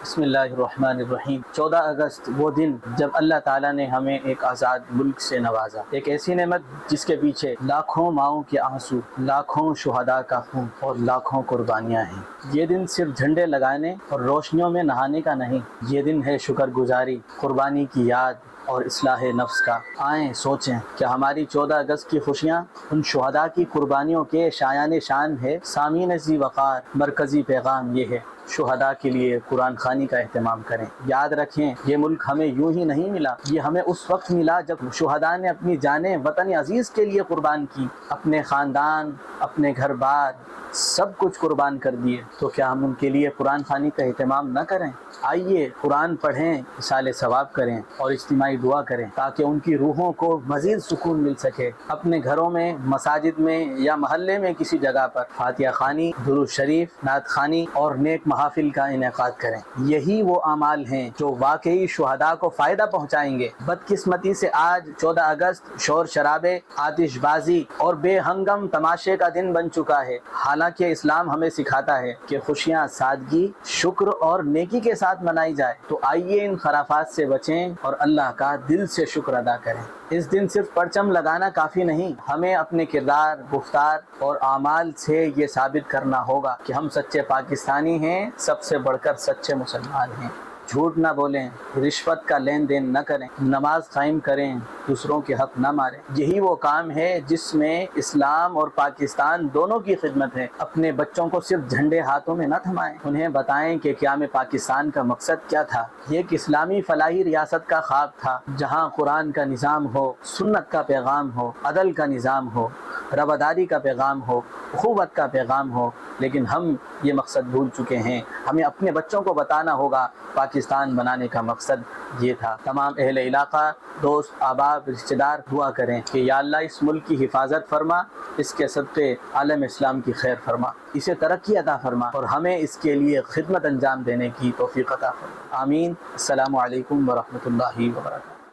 بسم اللہ الرحمن الرحیم۔ 14 اگست وہ دن جب اللہ تعالیٰ نے ہمیں ایک آزاد ملک سے نوازا، ایک ایسی نعمت جس کے پیچھے لاکھوں ماؤں کے آنسو، لاکھوں شہداء کا خون اور لاکھوں قربانیاں ہیں۔ یہ دن صرف جھنڈے لگانے اور روشنیوں میں نہانے کا نہیں، یہ دن ہے شکر گزاری، قربانی کی یاد اور اصلاح نفس کا۔ آئیں سوچیں کہ ہماری 14 اگست کی خوشیاں ان شہداء کی قربانیوں کے شایان شان ہے۔ سامعین ذی وقار، مرکزی پیغام یہ ہے، شہداء کے لیے قرآن خوانی کا اہتمام کریں۔ یاد رکھیں یہ ملک ہمیں یوں ہی نہیں ملا، یہ ہمیں اس وقت ملا جب شہداء نے اپنی جانیں وطن عزیز کے لیے قربان کی، اپنے خاندان، اپنے گھر بار سب کچھ قربان کر دیے۔ تو کیا ہم ان کے لیے قرآن خوانی کا اہتمام نہ کریں؟ آئیے قرآن پڑھیں، اصال ثواب کریں اور اجتماعی دعا کریں تاکہ ان کی روحوں کو مزید سکون مل سکے۔ اپنے گھروں میں، مساجد میں یا محلے میں کسی جگہ پر فاتحہ خوانی، درود شریف، نعت خوانی اور نیک محافل کا انعقاد کریں۔ یہی وہ اعمال ہیں جو واقعی شہداء کو فائدہ پہنچائیں گے۔ بدقسمتی سے آج 14 اگست شور شرابے، آتش بازی اور بے ہنگم تماشے کا دن بن چکا ہے، حالانکہ اسلام ہمیں سکھاتا ہے کہ خوشیاں سادگی، شکر اور نیکی کے ساتھ منائی جائے۔ تو آئیے ان خرافات سے بچیں اور اللہ کا دل سے شکر ادا کریں۔ اس دن صرف پرچم لگانا کافی نہیں، ہمیں اپنے کردار، گفتار اور اعمال سے یہ ثابت کرنا ہوگا کہ ہم سچے پاکستانی ہیں، سب سے بڑھ کر سچے مسلمان ہیں۔ جھوٹ نہ بولیں، رشوت کا لین دین نہ کریں، نماز قائم کریں، دوسروں کے حق نہ ماریں۔ یہی وہ کام ہے جس میں اسلام اور پاکستان دونوں کی خدمت ہے۔ اپنے بچوں کو صرف جھنڈے ہاتھوں میں نہ تھمائیں، انہیں بتائیں کہ قیام پاکستان کا مقصد کیا تھا۔ یہ ایک اسلامی فلاحی ریاست کا خواب تھا جہاں قرآن کا نظام ہو، سنت کا پیغام ہو، عدل کا نظام ہو، رواداری کا پیغام ہو، اخوت کا پیغام ہو۔ لیکن ہم یہ مقصد بھول چکے ہیں۔ ہمیں اپنے بچوں کو بتانا ہوگا پاکستان بنانے کا مقصد یہ تھا۔ تمام اہل علاقہ، دوست، احباب، رشتہ دار دعا کریں کہ یا اللہ اس ملک کی حفاظت فرما، اس کے صدقے عالم اسلام کی خیر فرما، اسے ترقی عطا فرما اور ہمیں اس کے لیے خدمت انجام دینے کی توفیق عطا فرما۔ آمین۔ السلام علیکم ورحمۃ اللہ وبرکاتہ۔